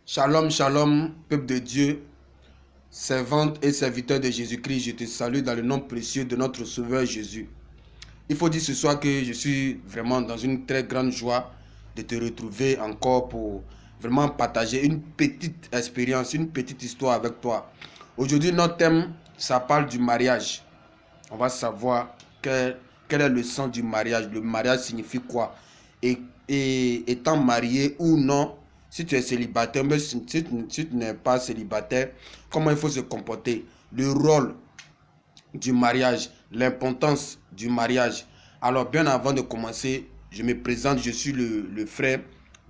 Shalom, shalom, peuple de Dieu, servante et serviteur de Jésus-Christ, je te salue dans le nom précieux de notre Sauveur Jésus. Il faut dire ce soir que je suis vraiment dans une très grande joie de te retrouver encore pour vraiment partager une petite expérience, une petite histoire avec toi. Aujourd'hui, notre thème, ça parle du mariage. On va savoir quel est le sens du mariage. Le mariage signifie quoi? Et étant marié ou non, si tu es célibataire, mais si tu n'es pas célibataire, comment il faut se comporter? Le rôle du mariage, l'importance du mariage. Alors, bien avant de commencer, je me présente, je suis le frère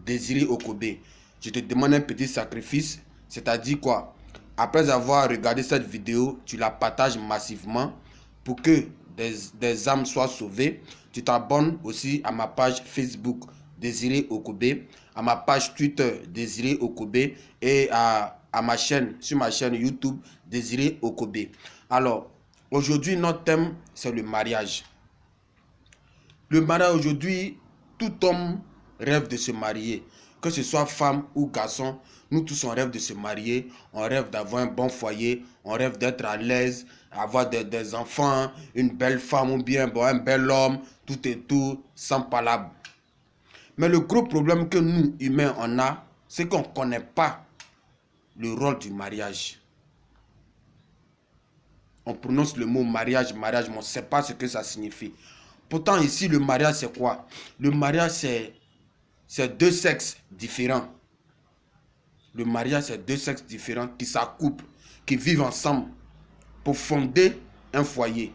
Désiré Okobe. Je te demande un petit sacrifice, c'est-à-dire quoi? Après avoir regardé cette vidéo, tu la partages massivement pour que des âmes soient sauvées. Tu t'abonnes aussi à ma page Facebook Désiré Okobe, à ma page Twitter Désiré Okobe et à ma chaîne, sur ma chaîne YouTube Désiré Okobe. Alors, aujourd'hui, notre thème, c'est le mariage. Le mariage, aujourd'hui, tout homme rêve de se marier. Que ce soit femme ou garçon, nous tous, on rêve de se marier. On rêve d'avoir un bon foyer. On rêve d'être à l'aise, avoir des enfants, une belle femme ou bien un bel homme, tout et tout, sans palabre. Mais le gros problème que nous, humains, on a, c'est qu'on ne connaît pas le rôle du mariage. On prononce le mot mariage, mais on ne sait pas ce que ça signifie. Pourtant, ici, le mariage, c'est quoi? Le mariage, c'est deux sexes différents. Le mariage, c'est deux sexes différents qui s'accouplent, qui vivent ensemble pour fonder un foyer,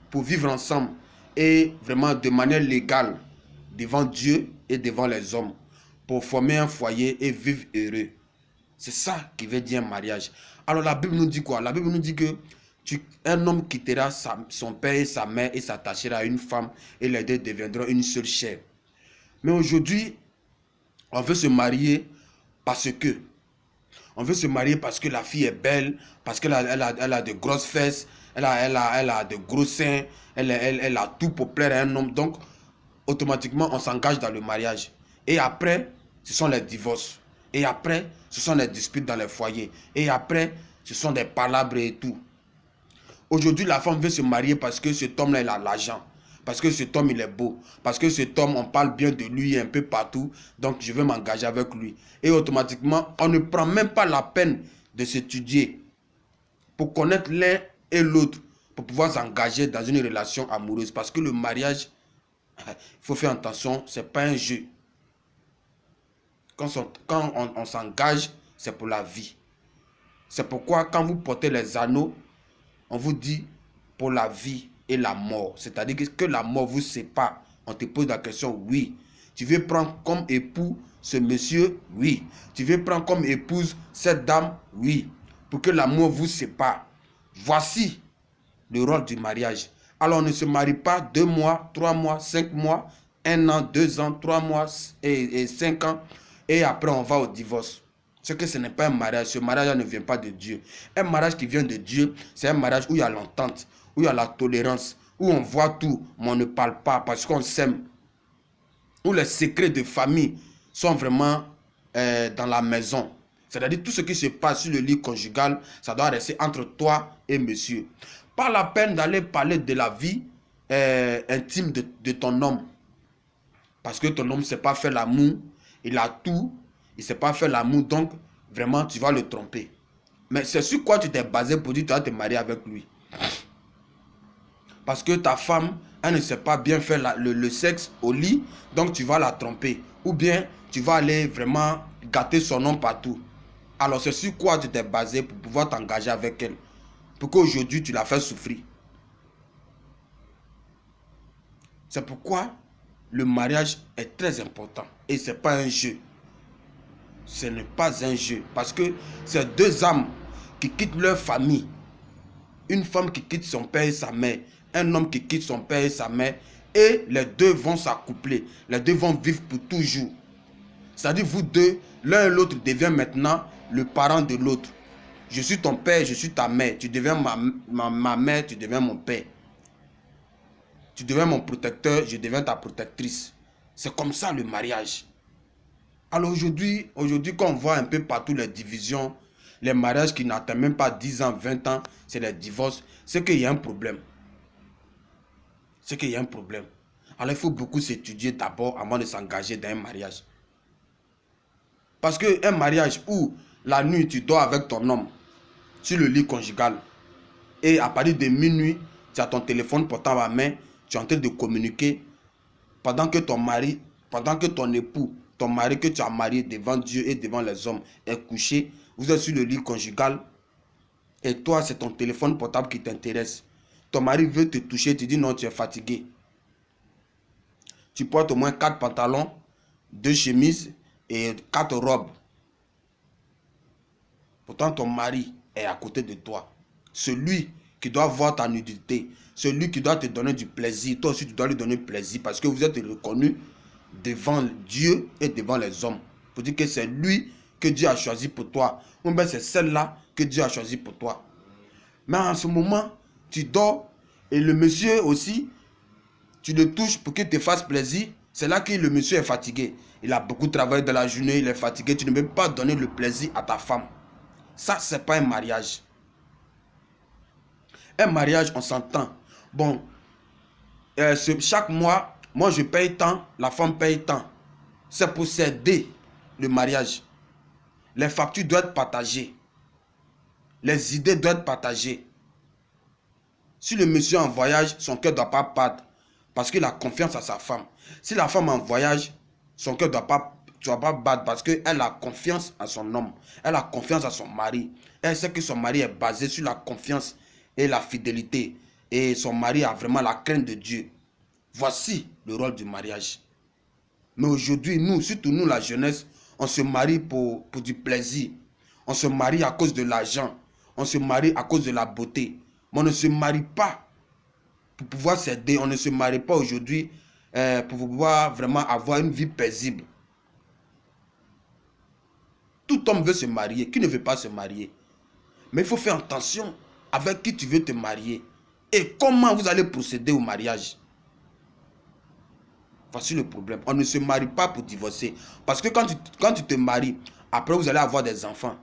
pour vivre ensemble et vraiment de manière légale devant Dieu et devant les hommes, pour former un foyer et vivre heureux. C'est ça qui veut dire un mariage. Alors la Bible nous dit quoi? La Bible nous dit que un homme quittera son père et sa mère et s'attachera à une femme et les deux deviendront une seule chair. Mais aujourd'hui, on veut se marier parce que. On veut se marier parce que la fille est belle, parce qu'elle a de grosses fesses, elle a de gros seins, elle a tout pour plaire à un homme. Donc, automatiquement, on s'engage dans le mariage. Et après, ce sont les divorces. Et après, ce sont les disputes dans les foyers. Et après, ce sont des palabres et tout. Aujourd'hui, la femme veut se marier parce que cet homme-là, il a l'argent. Parce que cet homme, il est beau. Parce que cet homme, on parle bien de lui un peu partout. Donc, je veux m'engager avec lui. Et automatiquement, on ne prend même pas la peine de s'étudier pour connaître l'un et l'autre, pour pouvoir s'engager dans une relation amoureuse. Parce que le mariage, il faut faire attention, ce n'est pas un jeu. Quand on s'engage, c'est pour la vie. C'est pourquoi quand vous portez les anneaux, on vous dit pour la vie et la mort. C'est-à-dire que la mort vous sépare. On te pose la question, oui. Tu veux prendre comme époux ce monsieur? Oui. Tu veux prendre comme épouse cette dame? Oui. Pour que la mort vous sépare. Voici le rôle du mariage. Alors on ne se marie pas 2 mois, 3 mois, 5 mois, 1 an, 2 ans, 3 mois et 5 ans. Et après on va au divorce. C'est que ce n'est pas un mariage. Ce mariage ne vient pas de Dieu. Un mariage qui vient de Dieu, c'est un mariage où il y a l'entente, où il y a la tolérance, où on voit tout, mais on ne parle pas parce qu'on s'aime. Où les secrets de famille sont vraiment dans la maison. C'est-à-dire tout ce qui se passe sur le lit conjugal, ça doit rester entre toi et monsieur. Pas la peine d'aller parler de la vie intime de ton homme. Parce que ton homme ne sait pas faire l'amour, il a tout, il ne sait pas faire l'amour, donc vraiment tu vas le tromper. Mais c'est sur quoi tu t'es basé pour dire que tu vas te marier avec lui? Parce que ta femme, elle ne sait pas bien faire le sexe au lit, donc tu vas la tromper. Ou bien tu vas aller vraiment gâter son nom partout. Alors c'est sur quoi tu t'es basé pour pouvoir t'engager avec elle? Pour qu'aujourd'hui tu la fais souffrir. C'est pourquoi le mariage est très important. Et ce n'est pas un jeu. Ce n'est pas un jeu. Parce que c'est deux âmes qui quittent leur famille. Une femme qui quitte son père et sa mère. Un homme qui quitte son père et sa mère. Et les deux vont s'accoupler. Les deux vont vivre pour toujours. C'est-à-dire vous deux, l'un et l'autre devient maintenant le parent de l'autre. Je suis ton père, je suis ta mère. Tu deviens ma mère, tu deviens mon père. Tu deviens mon protecteur, je deviens ta protectrice. C'est comme ça le mariage. Alors aujourd'hui, quand on voit un peu partout les divisions, les mariages qui n'atteignent même pas 10 ans, 20 ans, c'est les divorces, c'est qu'il y a un problème. C'est qu'il y a un problème. Alors il faut beaucoup s'étudier d'abord avant de s'engager dans un mariage. Parce qu'un mariage où la nuit tu dors avec ton homme sur le lit conjugal et à partir de minuit, tu as ton téléphone portable à main, tu es en train de communiquer pendant que ton mari, pendant que ton époux, ton mari que tu as marié devant Dieu et devant les hommes est couché, vous êtes sur le lit conjugal et toi c'est ton téléphone portable qui t'intéresse. Ton mari veut te toucher, tu dis non, tu es fatigué. Tu portes au moins 4 pantalons, 2 chemises et 4 robes. Pourtant ton mari est à côté de toi. Celui qui doit voir ta nudité, celui qui doit te donner du plaisir, toi aussi tu dois lui donner plaisir parce que vous êtes reconnu devant Dieu et devant les hommes. Pour dire que c'est lui que Dieu a choisi pour toi. Ou bien c'est celle-là que Dieu a choisi pour toi. Mais en ce moment, tu dors et le monsieur aussi, tu le touches pour qu'il te fasse plaisir. C'est là que le monsieur est fatigué. Il a beaucoup travaillé dans la journée, il est fatigué. Tu ne peux pas donner le plaisir à ta femme. Ça, ce n'est pas un mariage. Un mariage, on s'entend. Bon, chaque mois, moi je paye tant, la femme paye tant. C'est pour s'aider le mariage. Les factures doivent être partagées. Les idées doivent être partagées. Si le monsieur est en voyage, son cœur ne doit pas battre parce qu'il a confiance à sa femme. Si la femme est en voyage, son cœur ne doit pas battre parce qu'elle a confiance à son homme. Elle a confiance à son mari. Elle sait que son mari est basé sur la confiance et la fidélité. Et son mari a vraiment la crainte de Dieu. Voici le rôle du mariage. Mais aujourd'hui, nous, surtout nous, la jeunesse, on se marie pour du plaisir. On se marie à cause de l'argent. On se marie à cause de la beauté. Mais on ne se marie pas pour pouvoir s'aider. On ne se marie pas aujourd'hui pour pouvoir vraiment avoir une vie paisible. Tout homme veut se marier. Qui ne veut pas se marier? Mais il faut faire attention avec qui tu veux te marier. Et comment vous allez procéder au mariage. Voici le problème. On ne se marie pas pour divorcer. Parce que quand tu te maries, après vous allez avoir des enfants.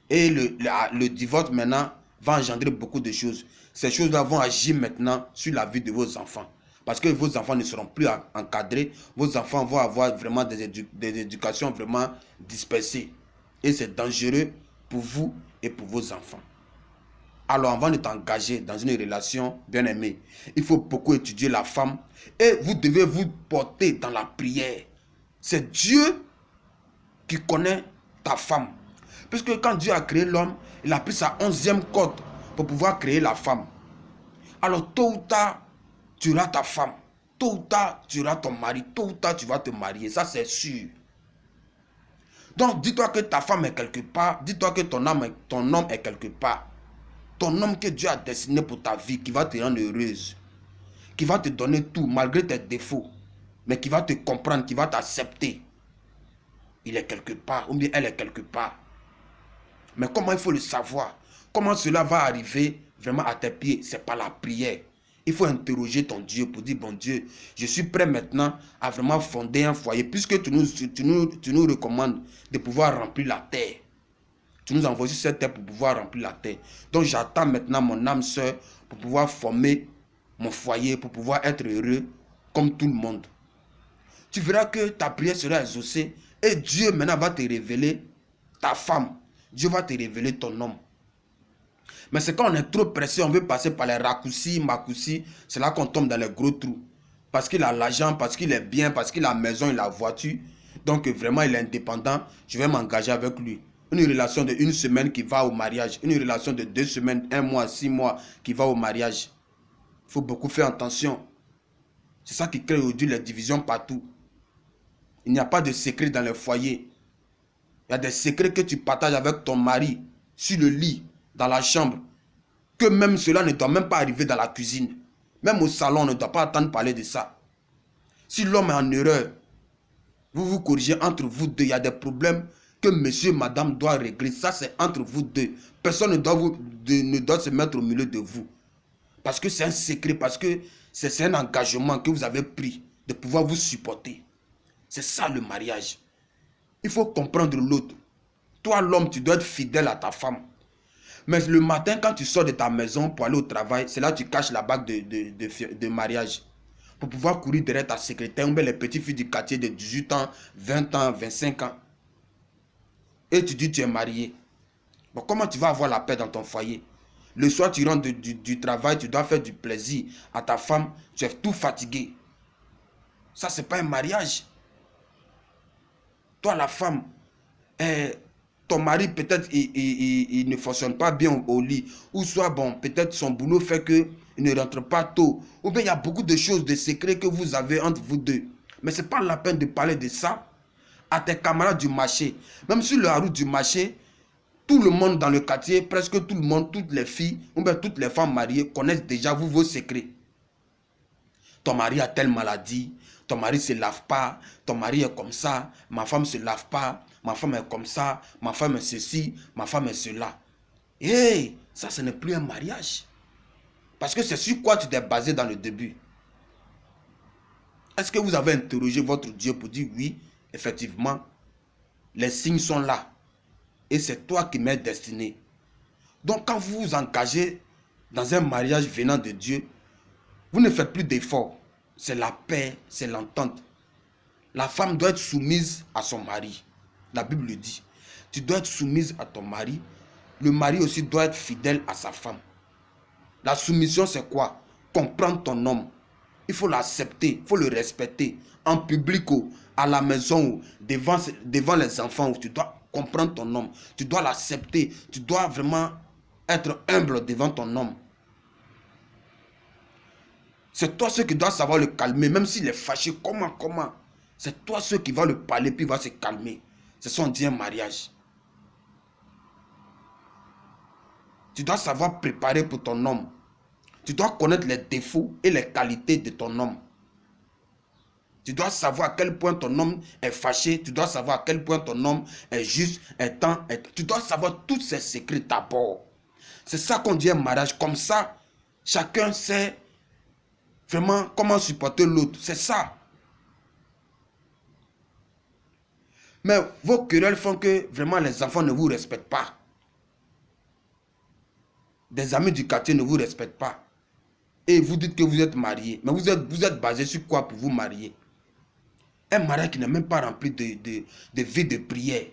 Et le divorce maintenant va engendrer beaucoup de choses. Ces choses-là vont agir maintenant sur la vie de vos enfants. Parce que vos enfants ne seront plus encadrés. Vos enfants vont avoir vraiment des éducations vraiment dispersées. Et c'est dangereux pour vous et pour vos enfants. Alors avant de t'engager dans une relation bien aimée, il faut beaucoup étudier la femme et vous devez vous porter dans la prière. C'est Dieu qui connaît ta femme. Puisque quand Dieu a créé l'homme, il a pris sa 11e corde pour pouvoir créer la femme. Alors tôt ou tard, tu auras ta femme. Tôt ou tard, tu auras ton mari. Tôt ou tard, tu vas te marier. Ça, c'est sûr. Donc, dis-toi que ta femme est quelque part. Dis-toi que ton homme est quelque part. Ton homme que Dieu a destiné pour ta vie, qui va te rendre heureuse. Qui va te donner tout, malgré tes défauts. Mais qui va te comprendre, qui va t'accepter. Il est quelque part, ou bien elle est quelque part. Mais comment il faut le savoir? Comment cela va arriver vraiment à tes pieds? C'est par la prière. Il faut interroger ton Dieu pour dire, bon Dieu, je suis prêt maintenant à vraiment fonder un foyer. Puisque tu nous recommandes de pouvoir remplir la terre. Tu nous envoies sur cette terre pour pouvoir remplir la terre. Donc j'attends maintenant mon âme sœur pour pouvoir former mon foyer, pour pouvoir être heureux comme tout le monde. Tu verras que ta prière sera exaucée et Dieu maintenant va te révéler ta femme. Dieu va te révéler ton homme. Mais c'est quand on est trop pressé, on veut passer par les raccourcis, maccoussis, c'est là qu'on tombe dans les gros trous. Parce qu'il a l'argent, parce qu'il est bien, parce qu'il a la maison et la voiture. Donc vraiment il est indépendant, je vais m'engager avec lui. Une relation de 1 semaine qui va au mariage. Une relation de 2 semaines, 1 mois, 6 mois qui va au mariage. Il faut beaucoup faire attention. C'est ça qui crée aujourd'hui les divisions partout. Il n'y a pas de secret dans les foyers. Il y a des secrets que tu partages avec ton mari, sur le lit, dans la chambre. Que même cela ne doit même pas arriver dans la cuisine. Même au salon, on ne doit pas attendre parler de ça. Si l'homme est en erreur, vous vous corrigez entre vous deux. Il y a des problèmes que monsieur, madame doit régler. Ça, c'est entre vous deux. Personne ne doit se mettre au milieu de vous. Parce que c'est un secret, parce que c'est un engagement que vous avez pris de pouvoir vous supporter. C'est ça le mariage. Il faut comprendre l'autre. Toi, l'homme, tu dois être fidèle à ta femme. Mais le matin, quand tu sors de ta maison pour aller au travail, c'est là que tu caches la bague de mariage. Pour pouvoir courir derrière ta secrétaire, ou bien les petites filles du quartier de 18 ans, 20 ans, 25 ans. Et tu dis tu es marié. Bon, comment tu vas avoir la paix dans ton foyer? Le soir, tu rentres du travail, tu dois faire du plaisir à ta femme, tu es tout fatigué. Ça, c'est pas un mariage. Toi, la femme, ton mari, peut-être, il ne fonctionne pas bien au lit. Ou soit, bon, peut-être son boulot fait qu'il ne rentre pas tôt. Ou bien, il y a beaucoup de choses, de secrets que vous avez entre vous deux. Mais ce n'est pas la peine de parler de ça à tes camarades du marché. Même sur la route du marché, tout le monde dans le quartier, presque tout le monde, toutes les filles, ou bien toutes les femmes mariées connaissent déjà vos secrets. Ton mari a telle maladie, ton mari ne se lave pas, ton mari est comme ça, ma femme ne se lave pas, ma femme est comme ça, ma femme est ceci, ma femme est cela. Hey, ça, ce n'est plus un mariage. Parce que c'est sur quoi tu t'es basé dans le début. Est-ce que vous avez interrogé votre Dieu pour dire oui, effectivement, les signes sont là. Et c'est toi qui m'es destiné. Donc quand vous vous engagez dans un mariage venant de Dieu, vous ne faites plus d'efforts. C'est la paix, c'est l'entente. La femme doit être soumise à son mari. La Bible le dit. Tu dois être soumise à ton mari. Le mari aussi doit être fidèle à sa femme. La soumission, c'est quoi? Comprendre ton homme. Il faut l'accepter, il faut le respecter. En public ou à la maison ou devant les enfants, tu dois comprendre ton homme. Tu dois l'accepter. Tu dois vraiment être humble devant ton homme. C'est toi ceux qui dois savoir le calmer, même s'il est fâché. Comment? C'est toi ceux qui va le parler, puis il va se calmer. C'est son dit un mariage. Tu dois savoir préparer pour ton homme. Tu dois connaître les défauts et les qualités de ton homme. Tu dois savoir à quel point ton homme est fâché. Tu dois savoir à quel point ton homme est juste, Tu dois savoir tous ces secrets d'abord. C'est ça qu'on dit un mariage. Comme ça, chacun sait vraiment comment supporter l'autre. C'est ça. Mais vos querelles font que vraiment les enfants ne vous respectent pas. Des amis du quartier ne vous respectent pas. Et vous dites que vous êtes marié. Mais vous êtes basé sur quoi pour vous marier? Un mariage qui n'est même pas rempli de vie de prière.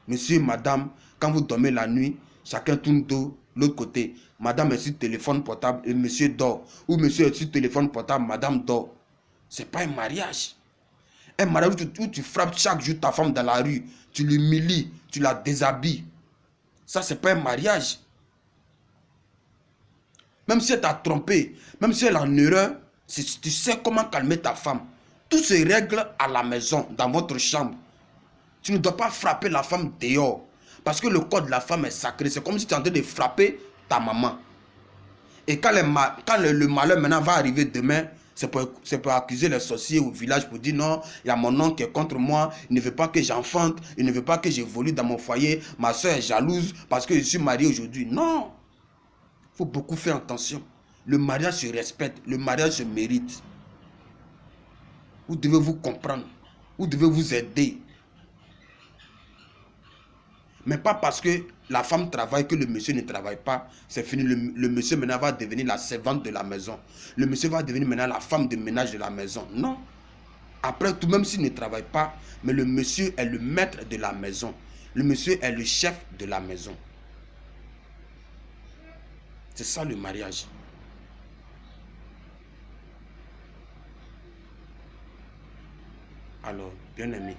Monsieur, madame, quand vous dormez la nuit, chacun tourne de l'autre côté. Madame est sur téléphone portable et monsieur dort. Ou monsieur est sur téléphone portable, madame dort. Ce n'est pas un mariage. Un mariage où tu frappes chaque jour ta femme dans la rue. Tu l'humilies, tu la déshabilles. Ça, ce n'est pas un mariage. Même si elle t'a trompé, même si elle est en erreur, tu sais comment calmer ta femme. Tout se règle à la maison, dans votre chambre. Tu ne dois pas frapper la femme dehors. Parce que le corps de la femme est sacré. C'est comme si tu es en train de frapper ta maman. Et quand le malheur maintenant va arriver demain, c'est pour accuser les sorciers au village pour dire non, il y a mon oncle qui est contre moi, il ne veut pas que j'enfante, il ne veut pas que j'évolue dans mon foyer, ma soeur est jalouse parce que je suis marié aujourd'hui. Non! Il faut beaucoup faire attention. Le mariage se respecte, le mariage se mérite. Vous devez vous comprendre, vous devez vous aider. Mais pas parce que la femme travaille que le monsieur ne travaille pas. C'est fini. Le monsieur maintenant va devenir la servante de la maison. Le monsieur va devenir maintenant la femme de ménage de la maison. Non. Après tout, même s'il ne travaille pas, mais le monsieur est le maître de la maison. Le monsieur est le chef de la maison. C'est ça le mariage. Alors, bien aimé,